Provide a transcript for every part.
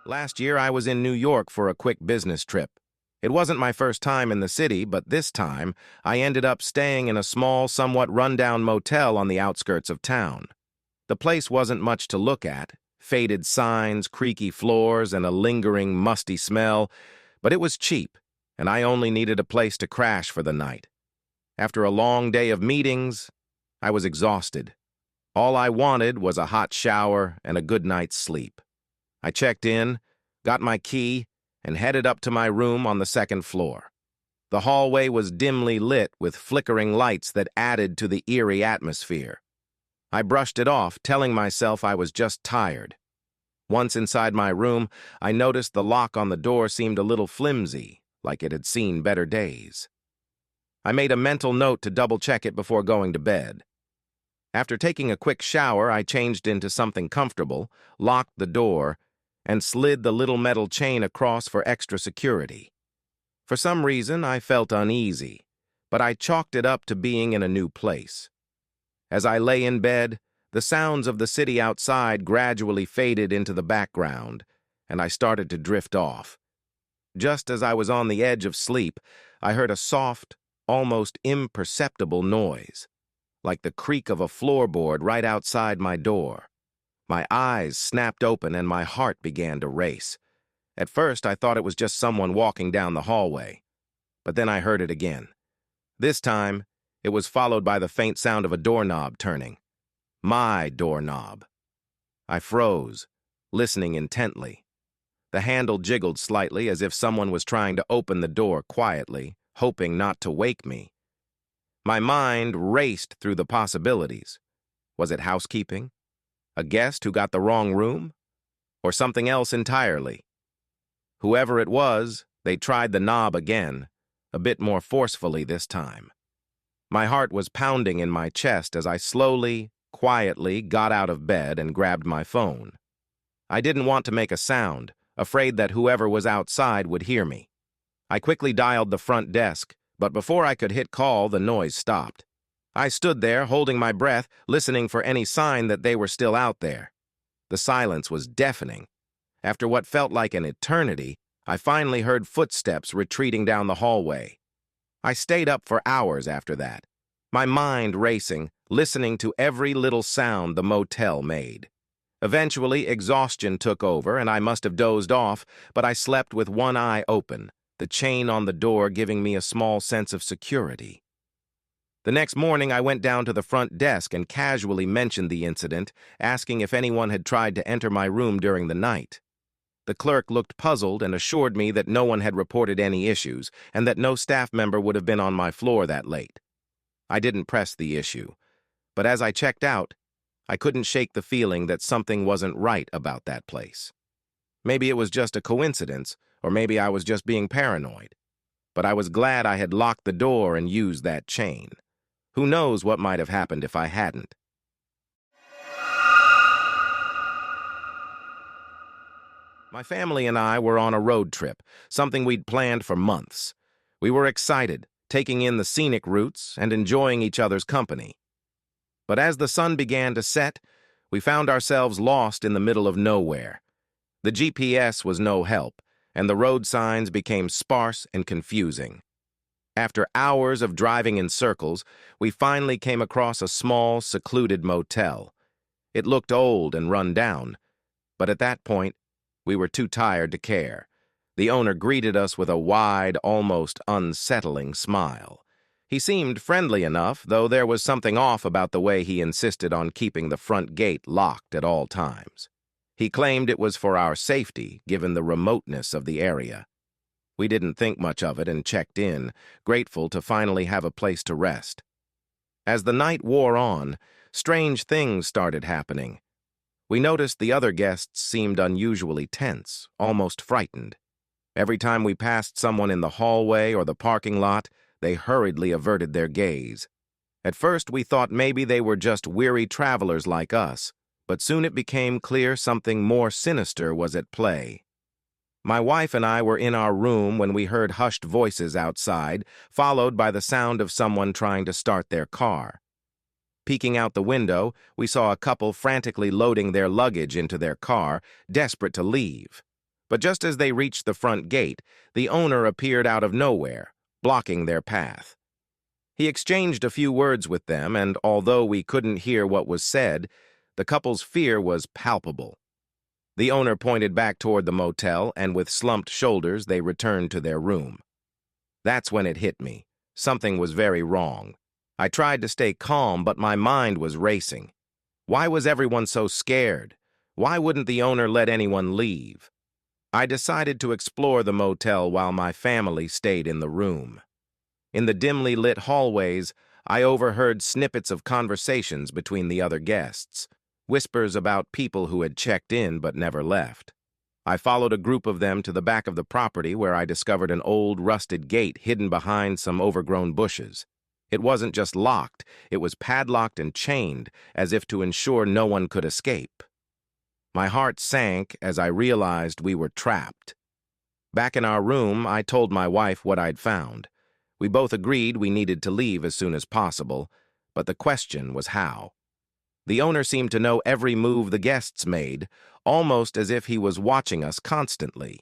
Last year, I was in New York for a quick business trip. It wasn't my first time in the city, but this time, I ended up staying in a small, somewhat rundown motel on the outskirts of town. The place wasn't much to look at, faded signs, creaky floors, and a lingering, musty smell, but it was cheap, and I only needed a place to crash for the night. After a long day of meetings, I was exhausted. All I wanted was a hot shower and a good night's sleep. I checked in, got my key, and headed up to my room on the second floor. The hallway was dimly lit with flickering lights that added to the eerie atmosphere. I brushed it off, telling myself I was just tired. Once inside my room, I noticed the lock on the door seemed a little flimsy, like it had seen better days. I made a mental note to double-check it before going to bed. After taking a quick shower, I changed into something comfortable, locked the door, and slid the little metal chain across for extra security. For some reason, I felt uneasy, but I chalked it up to being in a new place. As I lay in bed, the sounds of the city outside gradually faded into the background, and I started to drift off. Just as I was on the edge of sleep, I heard a soft, almost imperceptible noise, like the creak of a floorboard right outside my door. My eyes snapped open and my heart began to race. At first, I thought it was just someone walking down the hallway. But then I heard it again. This time, it was followed by the faint sound of a doorknob turning. My doorknob. I froze, listening intently. The handle jiggled slightly as if someone was trying to open the door quietly, hoping not to wake me. My mind raced through the possibilities. Was it housekeeping? A guest who got the wrong room? Or something else entirely? Whoever it was, they tried the knob again, a bit more forcefully this time. My heart was pounding in my chest as I slowly, quietly got out of bed and grabbed my phone. I didn't want to make a sound, afraid that whoever was outside would hear me. I quickly dialed the front desk, but before I could hit call, the noise stopped. I stood there, holding my breath, listening for any sign that they were still out there. The silence was deafening. After what felt like an eternity, I finally heard footsteps retreating down the hallway. I stayed up for hours after that, my mind racing, listening to every little sound the motel made. Eventually, exhaustion took over, and I must have dozed off, but I slept with one eye open, the chain on the door giving me a small sense of security. The next morning, I went down to the front desk and casually mentioned the incident, asking if anyone had tried to enter my room during the night. The clerk looked puzzled and assured me that no one had reported any issues and that no staff member would have been on my floor that late. I didn't press the issue, but as I checked out, I couldn't shake the feeling that something wasn't right about that place. Maybe it was just a coincidence, or maybe I was just being paranoid. But I was glad I had locked the door and used that chain. Who knows what might have happened if I hadn't? My family and I were on a road trip, something we'd planned for months. We were excited, taking in the scenic routes and enjoying each other's company. But as the sun began to set, we found ourselves lost in the middle of nowhere. The GPS was no help, and the road signs became sparse and confusing. After hours of driving in circles, we finally came across a small, secluded motel. It looked old and run down, but at that point, we were too tired to care. The owner greeted us with a wide, almost unsettling smile. He seemed friendly enough, though there was something off about the way he insisted on keeping the front gate locked at all times. He claimed it was for our safety, given the remoteness of the area. We didn't think much of it and checked in, grateful to finally have a place to rest. As the night wore on, strange things started happening. We noticed the other guests seemed unusually tense, almost frightened. Every time we passed someone in the hallway or the parking lot, they hurriedly averted their gaze. At first, we thought maybe they were just weary travelers like us, but soon it became clear something more sinister was at play. My wife and I were in our room when we heard hushed voices outside, followed by the sound of someone trying to start their car. Peeking out the window, we saw a couple frantically loading their luggage into their car, desperate to leave. But just as they reached the front gate, the owner appeared out of nowhere, blocking their path. He exchanged a few words with them, and although we couldn't hear what was said, the couple's fear was palpable. The owner pointed back toward the motel, and with slumped shoulders, they returned to their room. That's when it hit me. Something was very wrong. I tried to stay calm, but my mind was racing. Why was everyone so scared? Why wouldn't the owner let anyone leave? I decided to explore the motel while my family stayed in the room. In the dimly lit hallways, I overheard snippets of conversations between the other guests, whispers about people who had checked in but never left. I followed a group of them to the back of the property where I discovered an old, rusted gate hidden behind some overgrown bushes. It wasn't just locked, it was padlocked and chained, as if to ensure no one could escape. My heart sank as I realized we were trapped. Back in our room, I told my wife what I'd found. We both agreed we needed to leave as soon as possible, but the question was how. The owner seemed to know every move the guests made, almost as if he was watching us constantly.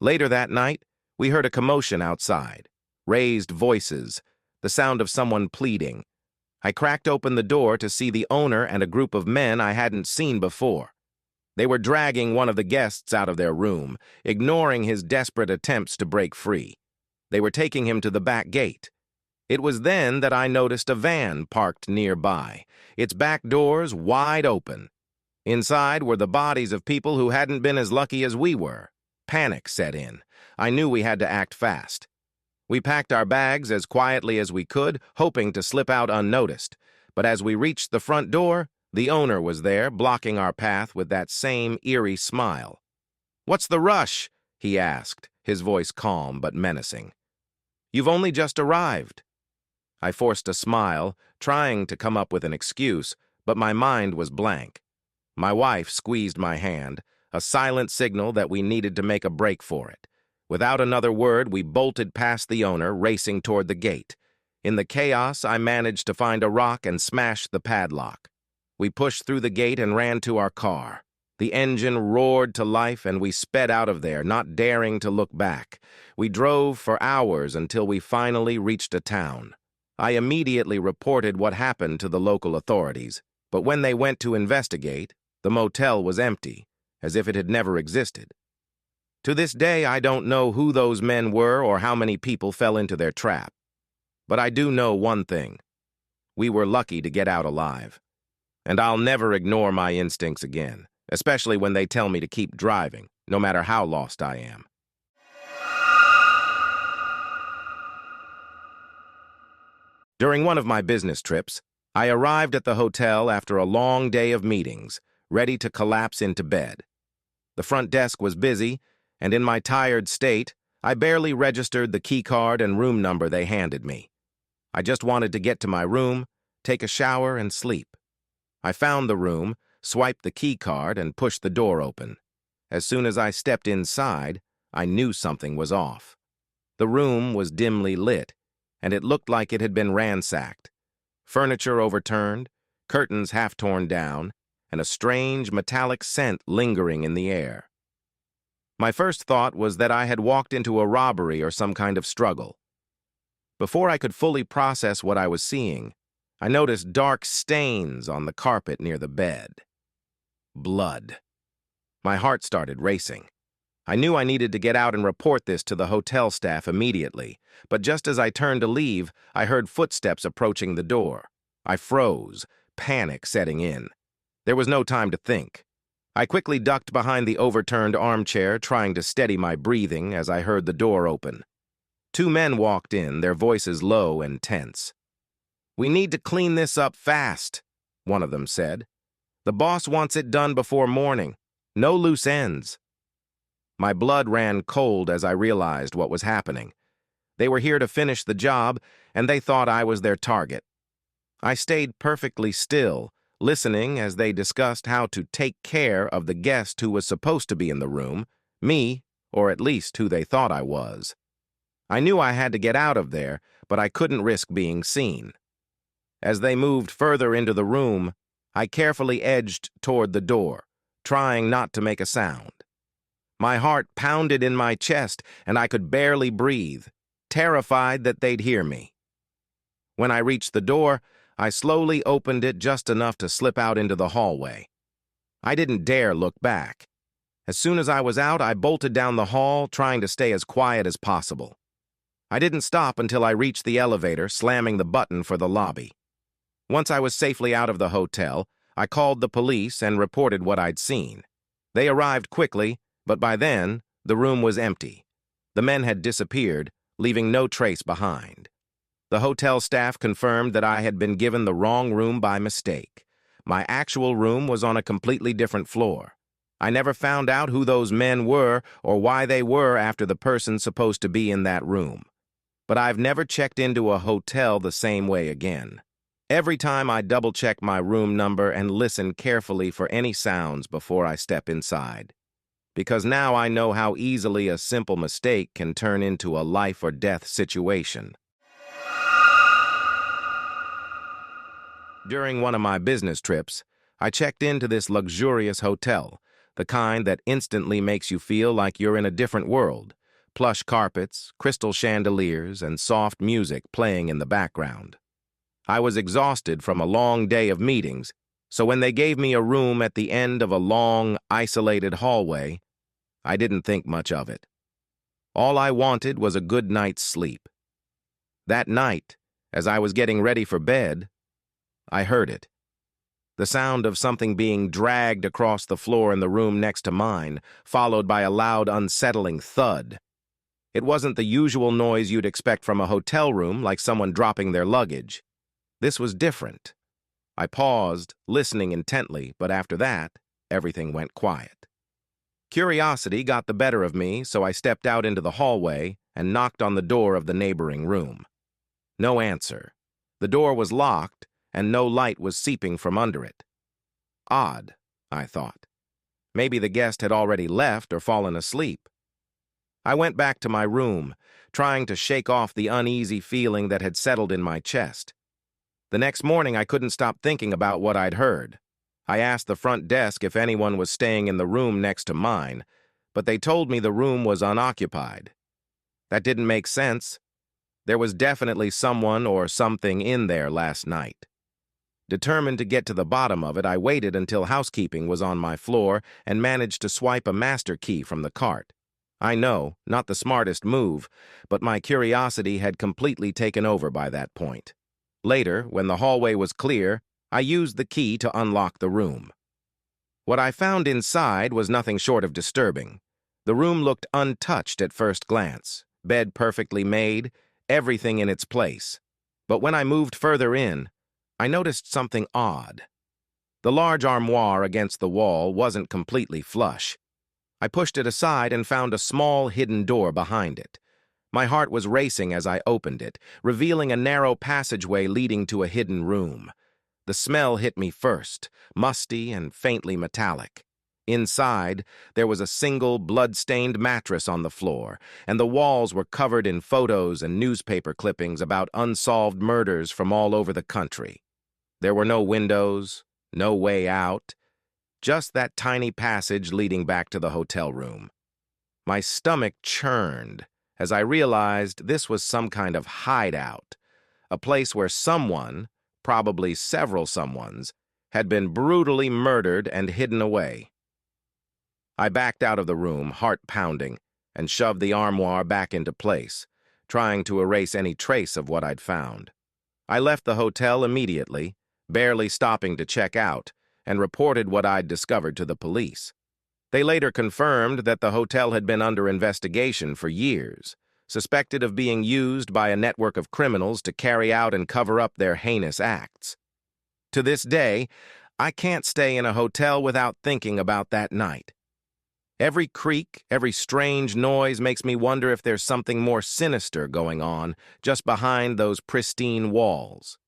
Later that night, we heard a commotion outside, raised voices, the sound of someone pleading. I cracked open the door to see the owner and a group of men I hadn't seen before. They were dragging one of the guests out of their room, ignoring his desperate attempts to break free. They were taking him to the back gate. It was then that I noticed a van parked nearby, its back doors wide open. Inside were the bodies of people who hadn't been as lucky as we were. Panic set in. I knew we had to act fast. We packed our bags as quietly as we could, hoping to slip out unnoticed. But as we reached the front door, the owner was there, blocking our path with that same eerie smile. "What's the rush?" he asked, his voice calm but menacing. "You've only just arrived." I forced a smile, trying to come up with an excuse, but my mind was blank. My wife squeezed my hand, a silent signal that we needed to make a break for it. Without another word, we bolted past the owner, racing toward the gate. In the chaos, I managed to find a rock and smash the padlock. We pushed through the gate and ran to our car. The engine roared to life, and we sped out of there, not daring to look back. We drove for hours until we finally reached a town. I immediately reported what happened to the local authorities, but when they went to investigate, the motel was empty, as if it had never existed. To this day, I don't know who those men were or how many people fell into their trap. But I do know one thing. We were lucky to get out alive. And I'll never ignore my instincts again, especially when they tell me to keep driving, no matter how lost I am. During one of my business trips, I arrived at the hotel after a long day of meetings, ready to collapse into bed. The front desk was busy, and in my tired state, I barely registered the key card and room number they handed me. I just wanted to get to my room, take a shower, and sleep. I found the room, swiped the key card, and pushed the door open. As soon as I stepped inside, I knew something was off. The room was dimly lit, and it looked like it had been ransacked. Furniture overturned, curtains half torn down, and a strange metallic scent lingering in the air. My first thought was that I had walked into a robbery or some kind of struggle. Before I could fully process what I was seeing, I noticed dark stains on the carpet near the bed. Blood. My heart started racing. I knew I needed to get out and report this to the hotel staff immediately, but just as I turned to leave, I heard footsteps approaching the door. I froze, panic setting in. There was no time to think. I quickly ducked behind the overturned armchair, trying to steady my breathing as I heard the door open. Two men walked in, their voices low and tense. "We need to clean this up fast," one of them said. "The boss wants it done before morning. No loose ends." My blood ran cold as I realized what was happening. They were here to finish the job, and they thought I was their target. I stayed perfectly still, listening as they discussed how to take care of the guest who was supposed to be in the room, me, or at least who they thought I was. I knew I had to get out of there, but I couldn't risk being seen. As they moved further into the room, I carefully edged toward the door, trying not to make a sound. My heart pounded in my chest, and I could barely breathe, terrified that they'd hear me. When I reached the door, I slowly opened it just enough to slip out into the hallway. I didn't dare look back. As soon as I was out, I bolted down the hall, trying to stay as quiet as possible. I didn't stop until I reached the elevator, slamming the button for the lobby. Once I was safely out of the hotel, I called the police and reported what I'd seen. They arrived quickly, but by then, the room was empty. The men had disappeared, leaving no trace behind. The hotel staff confirmed that I had been given the wrong room by mistake. My actual room was on a completely different floor. I never found out who those men were or why they were after the person supposed to be in that room. But I've never checked into a hotel the same way again. Every time I double-check my room number and listen carefully for any sounds before I step inside. Because now I know how easily a simple mistake can turn into a life-or-death situation. During one of my business trips, I checked into this luxurious hotel, the kind that instantly makes you feel like you're in a different world. Plush carpets, crystal chandeliers, and soft music playing in the background. I was exhausted from a long day of meetings, so when they gave me a room at the end of a long, isolated hallway, I didn't think much of it. All I wanted was a good night's sleep. That night, as I was getting ready for bed, I heard it. The sound of something being dragged across the floor in the room next to mine, followed by a loud, unsettling thud. It wasn't the usual noise you'd expect from a hotel room, like someone dropping their luggage. This was different. I paused, listening intently, but after that, everything went quiet. Curiosity got the better of me, so I stepped out into the hallway and knocked on the door of the neighboring room. No answer. The door was locked, and no light was seeping from under it. Odd, I thought. Maybe the guest had already left or fallen asleep. I went back to my room, trying to shake off the uneasy feeling that had settled in my chest. The next morning, I couldn't stop thinking about what I'd heard. I asked the front desk if anyone was staying in the room next to mine, but they told me the room was unoccupied. That didn't make sense. There was definitely someone or something in there last night. Determined to get to the bottom of it, I waited until housekeeping was on my floor and managed to swipe a master key from the cart. I know, not the smartest move, but my curiosity had completely taken over by that point. Later, when the hallway was clear, I used the key to unlock the room. What I found inside was nothing short of disturbing. The room looked untouched at first glance, bed perfectly made, everything in its place. But when I moved further in, I noticed something odd. The large armoire against the wall wasn't completely flush. I pushed it aside and found a small hidden door behind it. My heart was racing as I opened it, revealing a narrow passageway leading to a hidden room. The smell hit me first, musty and faintly metallic. Inside, there was a single blood-stained mattress on the floor, and the walls were covered in photos and newspaper clippings about unsolved murders from all over the country. There were no windows, no way out, just that tiny passage leading back to the hotel room. My stomach churned as I realized this was some kind of hideout, a place where someone, probably several someones, had been brutally murdered and hidden away. I backed out of the room, heart pounding, and shoved the armoire back into place, trying to erase any trace of what I'd found. I left the hotel immediately, barely stopping to check out, and reported what I'd discovered to the police. They later confirmed that the hotel had been under investigation for years, suspected of being used by a network of criminals to carry out and cover up their heinous acts. To this day, I can't stay in a hotel without thinking about that night. Every creak, every strange noise makes me wonder if there's something more sinister going on just behind those pristine walls.